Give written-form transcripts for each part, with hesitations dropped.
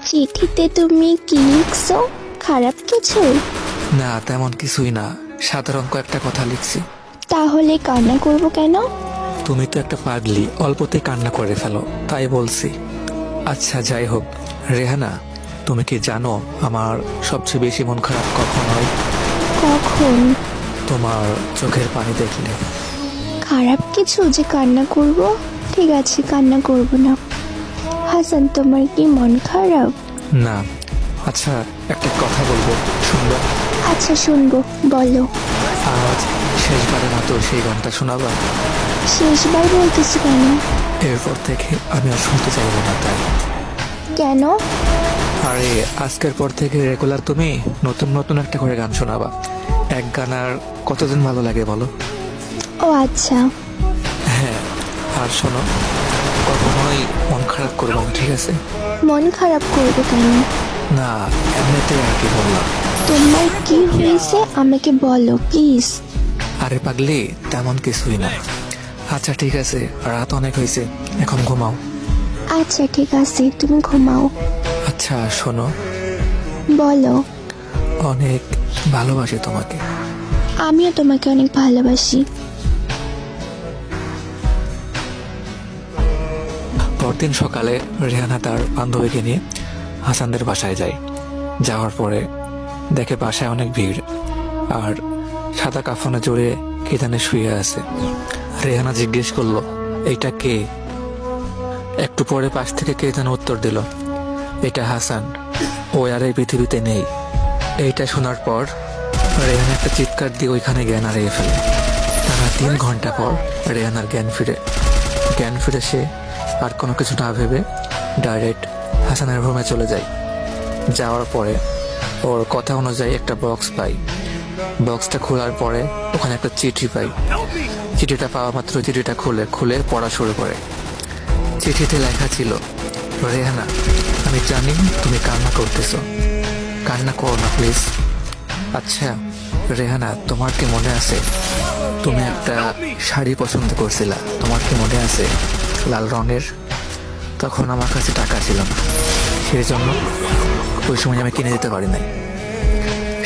চিঠিতে তুমি কি লিখছো? খারাপ কিছু? না, তেমন কিছুই না, সাধারণ কয়েকটা কথা লিখছি। তাহলে কান্না করব কেন? তুমি তো একটা পাগলি, অল্পতেই কান্না করে ফেলো, তাই বলছি। আচ্ছা যাই হোক, রেহানা, তুমি কি জানো আমার সবচেয়ে বেশি মন খারাপ কখন হয়? কখন? তোমার চোখের পানি দেখলে। খারাপ কিছু যে কান্না করব? ঠিক আছে, কান্না করব না। হাসান, তোমার কি মন খারাপ? না। আচ্ছা, একটা কথা বলবো, শুনবা? আচ্ছা শুনবো, বলো। আজ শেষবারের মতো সেই গানটা শোনাবা? শেষবার বলতেছি কেন? এরপর থেকে আমি আর শুনতে চাইবো না, তাই। কেন? আরে আজকের পর থেকে রেগুলার তুমি নতুন নতুন একটা করে গান শোনাবা। এক গান আর কতদিন ভালো লাগে বলো? ও আচ্ছা। হ্যাঁ, আর শোনো, কখনোই মন খারাপ করবো না, ঠিক আছে? মন খারাপ করবো কেন? না, এমনিতে আর কি বললাম। তোমার কি হয়েছে আমাকে বলো প্লিজ। আরে পাগলি, তেমন কিছুই না। আচ্ছা ঠিক আছে, রাত অনেক হয়েছে, এখন ঘুমাও। আচ্ছা ঠিক আছে, তুমি ঘুমাও। আচ্ছা শোনো, বলো। অনেক ভালোবাসি তোমাকে। আমিও তোমাকে অনেক ভালোবাসি। পরদিন সকালে রেহানা তার বান্ধবীকে নিয়ে হাসানদের বাসায় যায়। যাওয়ার পরে দেখে বাসায় অনেক ভিড়, আর সাদা কাফনে জড়ে কে জানে শুয়ে আছে। রেহানা জিজ্ঞেস করলো, এইটা কে? একটু পরে পাশ থেকে কে যেন উত্তর দিল, এটা হাসান, ও আর এই পৃথিবীতে নেই। এইটা শোনার পর রেহানা একটা চিৎকার দিয়ে ওইখানে জ্ঞান হারিয়ে ফেলে। টানা 3 ঘন্টা পর রেহানার জ্ঞান ফিরে সে আর কোনো কিছু না ভেবে ডাইরেক্ট হাসানের রুমে চলে যায়। যাওয়ার পরে ওর কথা অনুযায়ী একটা বক্স পাই। বক্সটা খোলার পরে ওখানে একটা চিঠি পাই। চিঠিটা পাওয়া মাত্র চিঠিটা খুলে পড়া শুরু করে। চিঠিতে লেখা ছিল, রেহানা, আমি জানি তুমি কান্না করতেছো, কান্না করো না প্লিজ। আচ্ছা রেহানা, তোমার কি মনে আছে তুমি একটা শাড়ি পছন্দ করছিলা? তোমার কি মনে আছে, লাল রঙের? তখন আমার কাছে টাকা ছিল না, সেই জন্য ওই সময় আমি কিনে দিতে পারি নাই।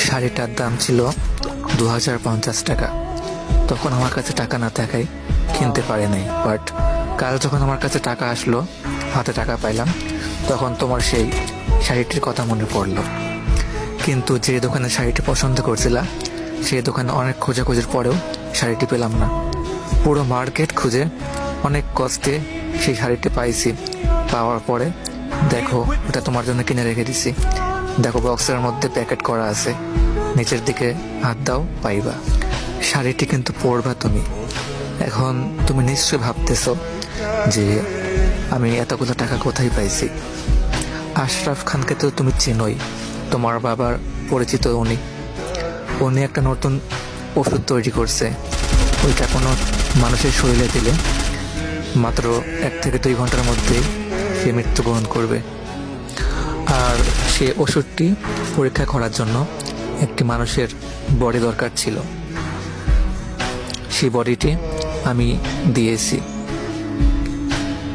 শাড়িটার দাম ছিল 2050 টাকা। তখন আমার কাছে টাকা না থাকায় কিনতে পারি নাই। বাট কাল যখন আমার কাছে টাকা আসলো, হাতে টাকা পাইলাম, তখন তোমার সেই শাড়িটির কথা মনে পড়লো। কিন্তু যে দোকানে শাড়িটি পছন্দ করছিলা, সেই দোকানে অনেক খোঁজাখুঁজির পরেও শাড়িটি পেলাম না। পুরো মার্কেট খুঁজে অনেক কষ্টে সেই শাড়িটি পাইছি। পাওয়ার পরে দেখো, ওটা তোমার জন্য কিনে রেখে দিছি। দেখো বক্সের মধ্যে প্যাকেট করা আছে, নিচের দিকে হাত দাও, পাইবা। শাড়িটি কিন্তু পরবা তুমি। এখন তুমি নিশ্চয়ই ভাবতেছো যে আমি এতগুলো টাকা কোথায় পাইছি। আশরাফ খানকে তো তুমি চেনোই, তোমার বাবার পরিচিত উনি একটা নতুন ওষুধ তৈরি করছে। ওইটা কোনো মানুষের শরীরে দিলে মাত্র 1 থেকে 2 ঘন্টার মধ্যেই সে মৃত্যুবরণ করবে। আর সে ওষুধটি পরীক্ষা করার জন্য একটি মানুষের বডি দরকার ছিল। সেই বডিটি আমি দিয়েছি,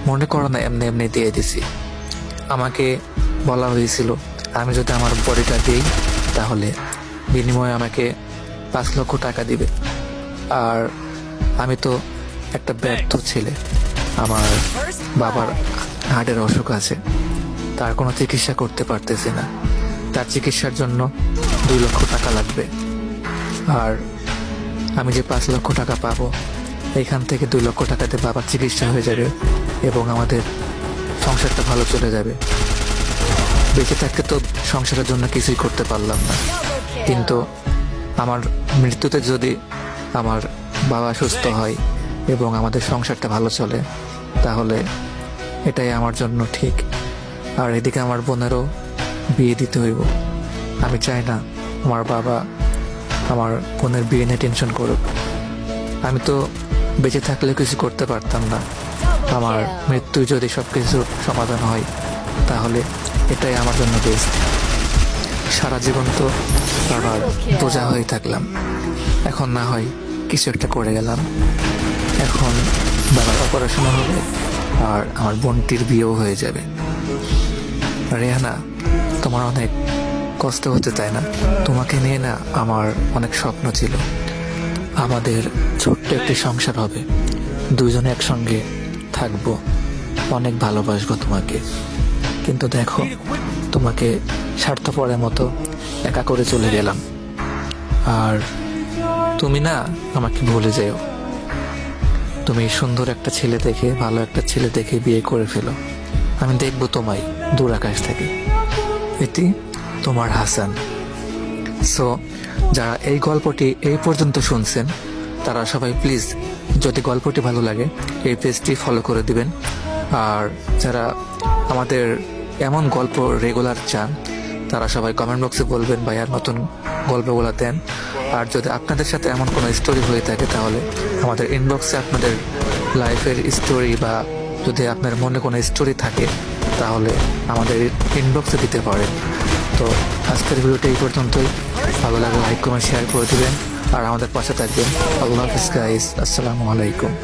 মনে করো না এমনি এমনি দিয়ে দিছি। আমাকে বলা হয়েছিল আমি যদি আমার বডিটা দিই তাহলে বিনিময়ে আমাকে 5 লক্ষ টাকা দিবে। আর আমি তো একটা ব্যর্থ ছেলে, আমার বাবার হার্টের অসুখ আছে, তার কোনো চিকিৎসা করতে পারতেছি না। তার চিকিৎসার জন্য 2 লক্ষ টাকা লাগবে। আর আমি যে 5 লক্ষ টাকা পাবো, এখান থেকে 2 লক্ষ টাকাতে বাবার চিকিৎসা হয়ে যাবে এবং আমাদের সংসারটা ভালো চলে যাবে। বেঁচে থাকতে তো সংসারের জন্য কিছুই করতে পারলাম না, কিন্তু আমার মৃত্যুতে যদি আমার বাবা সুস্থ হয় এবং আমাদের সংসারটা ভালো চলে, তাহলে এটাই আমার জন্য ঠিক। আর এদিকে আমার বোনেরও বিয়ে দিতে হইব। আমি চাই না আমার বাবা আমার বোনের বিয়ে নিয়ে টেনশন করুক। আমি তো বেঁচে থাকলে কিছু করতে পারতাম না, আমার মৃত্যু যদি সব কিছুর সমাধান হয় তাহলে এটাই আমার জন্য বেস্ট। সারা জীবন তো বাবার বোঝা হয়ে থাকলাম, এখন না হয় কিছু একটা করে গেলাম। এখন বাবার অপারেশনও হবে আর আমার বোনটির বিয়েও হয়ে যাবে। রেহানা, তোমার অনেক কষ্ট হতে, তাই না? তোমাকে নিয়ে না আমার অনেক স্বপ্ন ছিল। আমাদের ছোট্ট একটি সংসার হবে, দুজনে একসঙ্গে থাকবো, অনেক ভালোবাসবো তোমাকে। কিন্তু দেখো, তোমাকে স্বার্থপরের মতো একা করে চলে গেলাম। আর তুমি না আমাকে ভুলে যেও। তুমি সুন্দর একটা ছেলে দেখে, ভালো একটা ছেলে দেখে বিয়ে করে ফেলো। আমি দেখবো তোমায় দূর আকাশ থেকে। এটি তোমার হাসান। সো যারা এই গল্পটি এই পর্যন্ত শুনছেন তারা সবাই প্লিজ, যদি গল্পটি ভালো লাগে এই পেজটি ফলো করে দিবেন। আর যারা আমাদের এমন গল্প রেগুলার চান তারা সবাই কমেন্ট বক্সে বলবেন ভাইয়ার নতুন গল্পগুলো দেন। আর যদি আপনাদের সাথে এমন কোনো স্টোরি হয়ে থাকে তাহলে আমাদের ইনবক্সে আপনাদের লাইফের স্টোরি বা যদি আপনার মনে কোনো স্টোরি থাকে তাহলে আমাদের ইনবক্সে দিতে পারেন। তো আজকের ভিডিওটা এই পর্যন্তই। ভালো লাগলে লাইক কমেন্ট শেয়ার করে দিবেন আর আমাদের পাশে থাকবেন। আল্লাহ হাফিজ গাইস, আসসালামু আলাইকুম।